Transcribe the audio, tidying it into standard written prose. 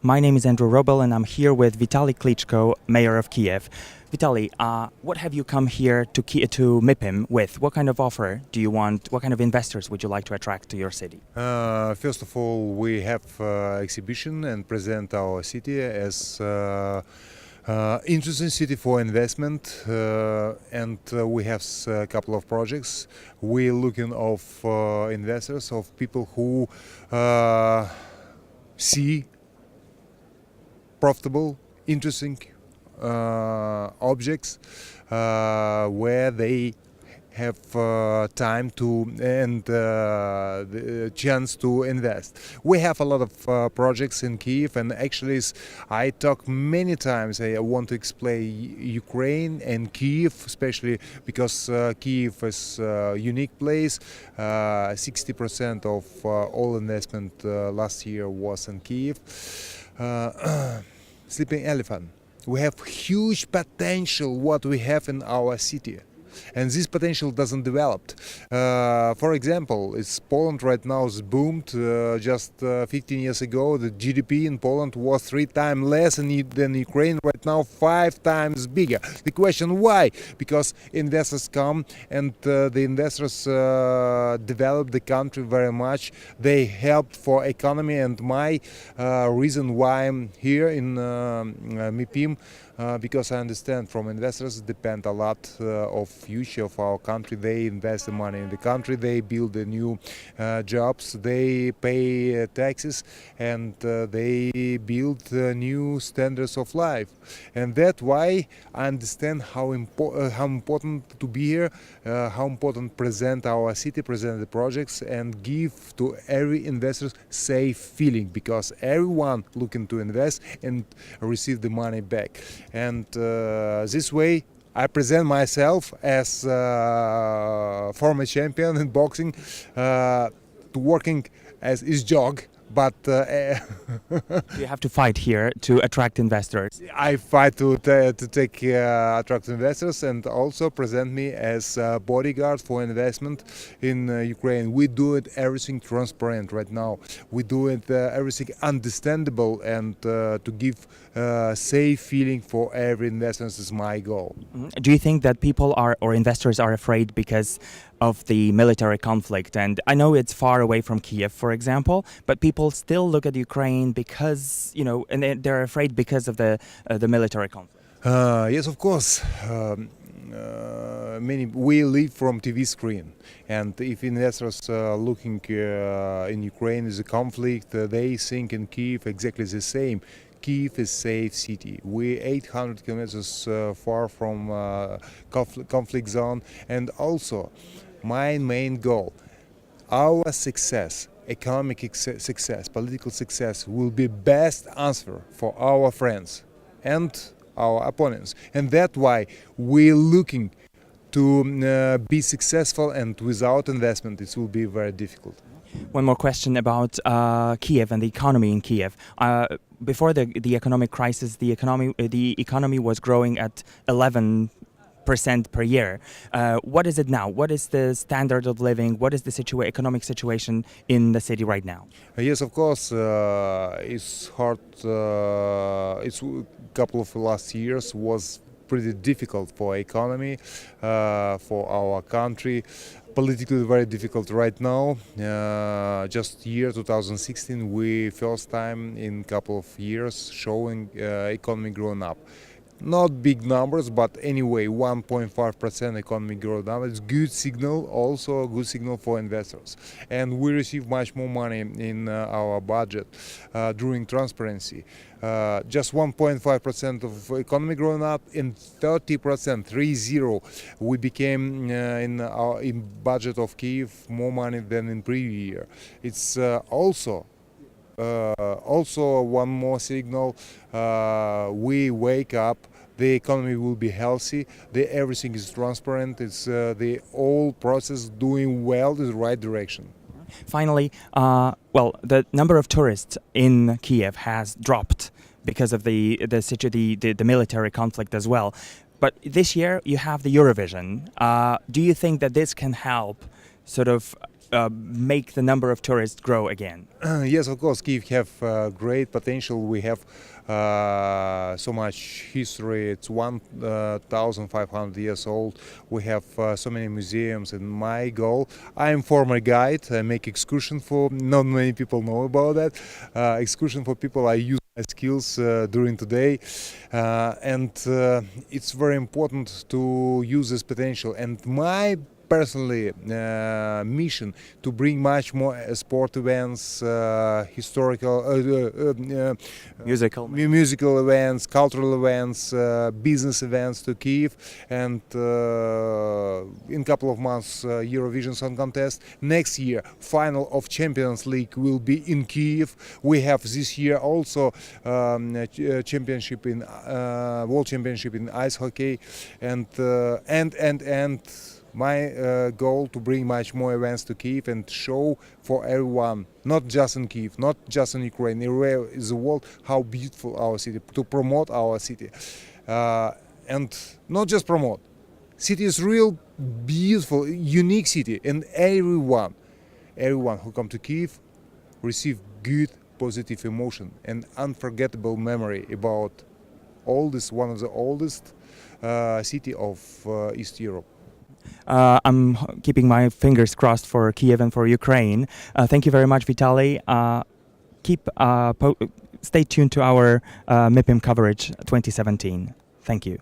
My name is Andrew Robel and I'm here with Vitali Klitschko, mayor of Kyiv. Vitali, what have you come here to MIPIM with? What kind of offer do you want? What kind of investors would you like to attract to your city? First of all, we have exhibition and present our city as interesting city for investment, and we have a couple of projects. We're looking of investors, of people who see profitable, interesting objects where they have time to and the chance to invest. We have a lot of projects in Kyiv, and actually I talk many times. I want to explain Ukraine and Kyiv, especially because Kyiv is a unique place. 60% of all investment last year was in Kyiv. Sleeping elephant. We have huge potential what we have in our city, and this potential doesn't develop. For example, Poland right now is boomed. Just 15 years ago, the GDP in Poland was 3 times less than Ukraine. Right now, 5 times bigger. The question why? Because investors come and the investors develop the country very much. They help for economy, and my reason why I'm here in MIPIM, because I understand from investors depend a lot of future of our country. They invest the money in the country, they build the new jobs, they pay taxes, and they build new standards of life. And that's why I understand how important to be here, how important present our city, present the projects, and give to every investor safe feeling, because everyone looking to invest and receive the money back. And this way I present myself as former champion in boxing, to working as his job, but You have to fight here to attract investors. I fight to take attract investors and also present me as a bodyguard for investment in Ukraine. We do it everything transparent right now. We do it everything understandable, and to give safe feeling for every investor is my goal. Do you think that people or investors are afraid because of the military conflict? And I know it's far away from Kyiv, for example, but people still look at Ukraine because, and they're afraid because of the military conflict. Yes, of course. We live from TV screen, and if investors looking in Ukraine is a conflict, they think in Kyiv exactly the same. Kyiv is safe city. We're 800 kilometers far from conflict zone, and also my main goal, our success, economic success, political success will be best answer for our friends and our opponents, and that's why we're looking to be successful, and without investment it will be very difficult. One more question about Kyiv and the economy in Kyiv. Before the economic crisis, the economy was growing at 11% per year. What is it now? What is the standard of living? What is the economic situation in the city right now? Yes, of course, it's hard. It's a couple of last years was pretty difficult for economy, for our country. Politically very difficult right now. Just year 2016, we first time in couple of years showing economy growing up. Not big numbers, but anyway, 1.5% economy growth up. It's good signal, also a good signal for investors. And we receive much more money in our budget during transparency. Just 1.5% of economy growing up, in 30%, 30, we became in budget of Kyiv more money than in previous year. It's also one more signal. We wake up, the economy will be healthy, everything is transparent, it's the whole process doing well in the right direction. Finally, the number of tourists in Kyiv has dropped because of the military conflict as well. But this year you have the Eurovision. Do you think that this can help sort of make the number of tourists grow again? Yes, of course, Kyiv have great potential. We have so much history. It's 1,500 years old. We have so many museums. And my goal, I'm former guide. I make excursion for, not many people know about that. Excursion for people. I use my skills during today. And it's very important to use this potential. And my personally mission to bring much more sport events, historical, musical events, cultural events, business events to Kyiv, and in a couple of months Eurovision Song Contest. Next year, final of Champions League will be in Kyiv. We have this year also championship in World Championship in ice hockey, and my goal to bring much more events to Kyiv and show for everyone, not just in Kyiv, not just in Ukraine, everywhere in the world, how beautiful our city, to promote our city. And not just promote. City is real beautiful, unique city, and everyone who come to Kyiv receive good, positive emotion and unforgettable memory about one of the oldest city of East Europe. I'm keeping my fingers crossed for Kyiv and for Ukraine. Thank you very much, Vitali. Stay tuned to our MIPIM coverage 2017. Thank you.